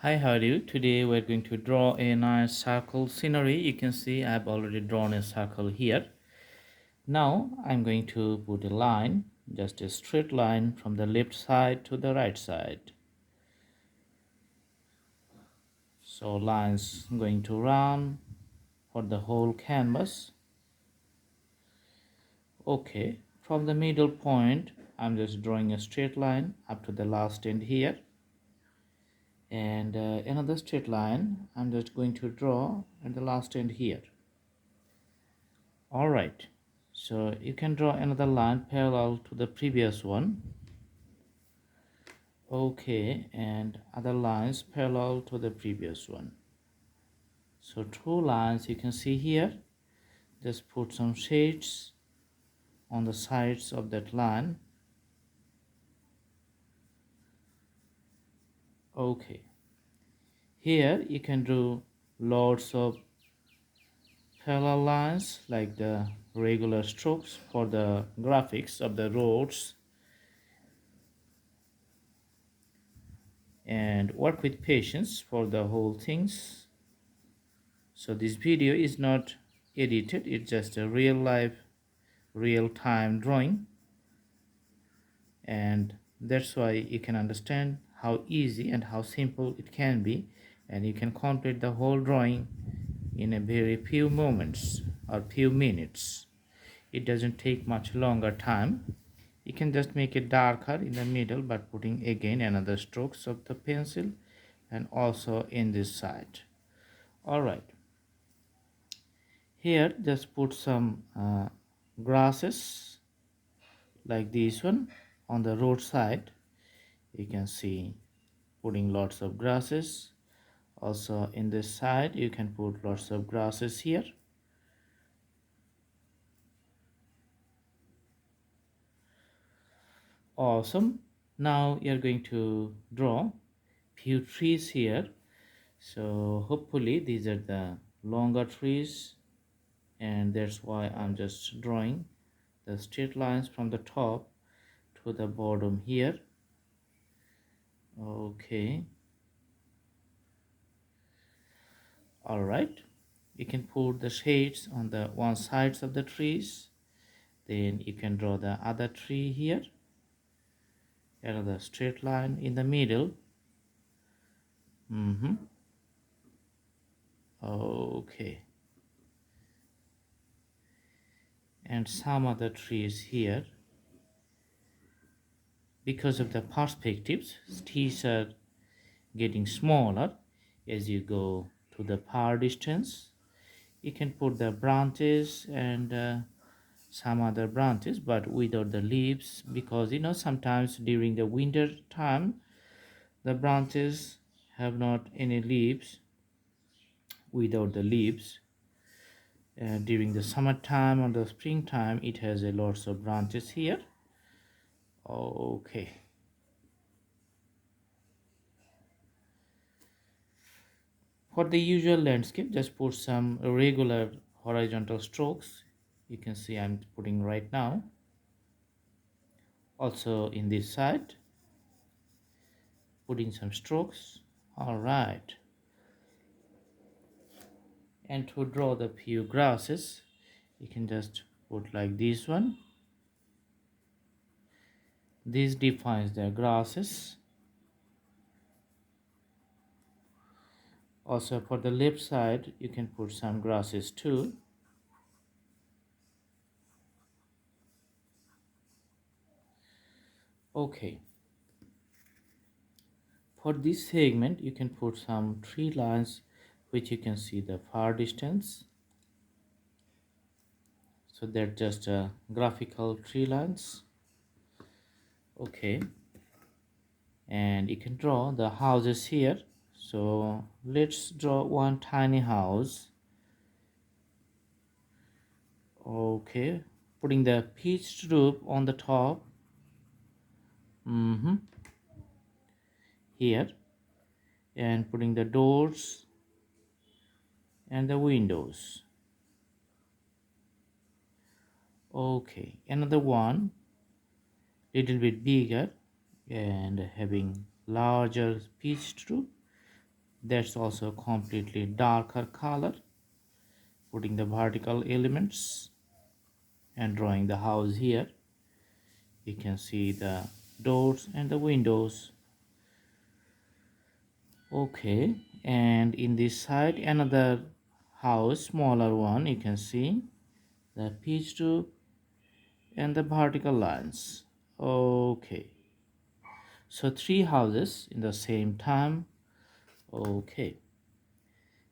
Hi, how are you? Today we're going to draw a nice circle scenery. You can see I've already drawn a circle here. Now I'm going to put a line, just a straight line from the left side to the right side. So lines going to run for the whole canvas. Okay, from the middle point I'm just drawing a straight line up to the last end here. And another straight line I'm just going to draw at the last end here. Alright, so you can draw another line parallel to the previous one. Okay, and other lines parallel to the previous one. So two lines you can see here. Just put some shades on the sides of that line. Okay, here you can do lots of parallel lines like the regular strokes for the graphics of the roads, and work with patience for the whole things. So this video is not edited, it's just a real life, real time drawing, and that's why you can understand how easy and how simple it can be, and you can complete the whole drawing in a very few moments or few minutes. It doesn't take much longer time. You can just make it darker in the middle by putting again another strokes of the pencil and also in this side. All right, here just put some grasses like this one on the roadside. You can see putting lots of grasses. Also in this side you can put lots of grasses here. Awesome. Now you're going to draw few trees here. So hopefully these are the longer trees, and that's why I'm just drawing the straight lines from the top to the bottom here. Okay, all right, you can put the shades on the one sides of the trees. Then you can draw the other tree here, another straight line in the middle. Okay, and some other trees here. Because of the perspectives, trees are getting smaller as you go to the far distance. You can put the branches and some other branches but without the leaves, because sometimes during the winter time the branches have not any leaves, without the leaves. During the summertime or the springtime it has a lots of branches here. Okay, for the usual landscape just put some regular horizontal strokes. You can see I'm putting right now. Also in this side putting some strokes. All right, and to draw the few grasses you can just put like this one. This defines the grasses. Also for the left side you can put some grasses too. Okay, for this segment you can put some tree lines which you can see the far distance. So they're just graphical tree lines. Okay, and you can draw the houses here. So let's draw one tiny house. Okay, putting the pitched roof on the top. Here, and putting the doors and the windows. Okay, another one little bit bigger and having larger pitched roof, That's also completely darker color. Putting the vertical elements and drawing the house here. You can see the doors and the windows. Okay, and in this side another house, smaller one. You can see the pitch roof and the vertical lines. Okay, so three houses in the same time. Okay,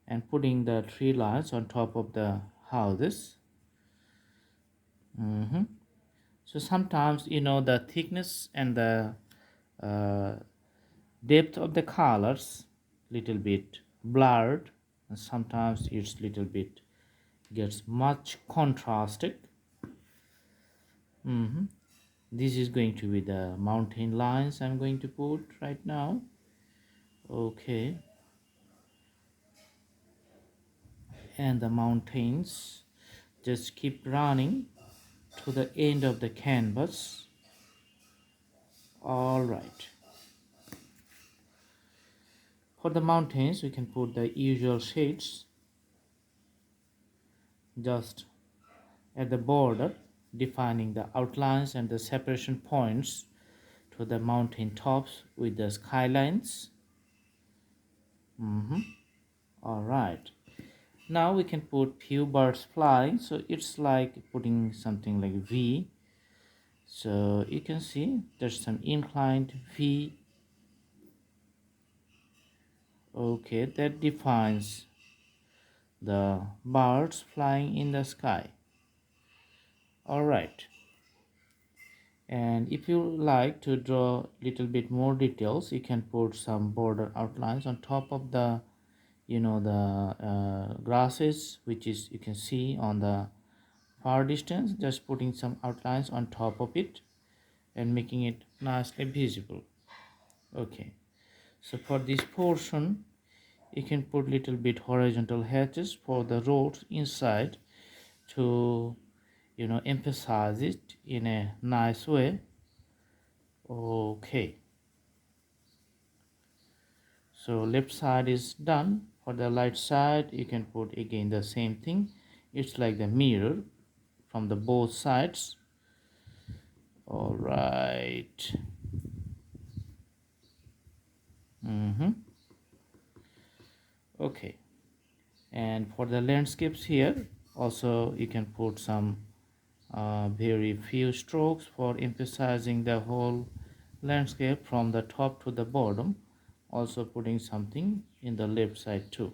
and putting the three lines on top of the houses. So sometimes the thickness and the uh, depth of the colors little bit blurred, and sometimes it's little bit gets much contrasted. This is going to be the mountain lines I'm going to put right now. Okay, and the mountains just keep running to the end of the canvas. All right, for the mountains we can put the usual shades just at the border, defining the outlines and the separation points to the mountain tops with the skylines. All right, now we can put few birds flying, so it's like putting something like V. So you can see there's some inclined V. Okay, that defines the birds flying in the sky. All right, and if you like to draw little bit more details, you can put some border outlines on top of the grasses, which is you can see on the far distance. Just putting some outlines on top of it and making it nicely visible. Okay, so for this portion you can put little bit horizontal hatches for the roads inside to emphasize it in a nice way. Okay, so left side is done. For the right side you can put again the same thing. It's like the mirror from the both sides. All right. Okay, and for the landscapes here also you can put some very few strokes for emphasizing the whole landscape from the top to the bottom, also putting something in the left side too.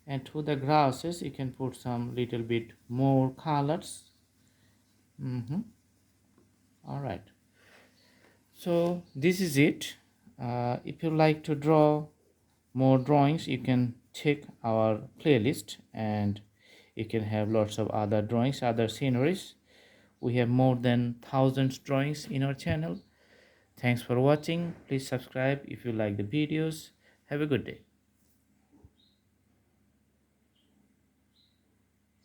And to the grasses you can put some little bit more colors. All right, so this is it. If you like to draw more drawings, you can check our playlist and you can have lots of other drawings, other sceneries. We have more than thousands drawings in our channel. Thanks for watching. Please subscribe if you like the videos. Have a good day.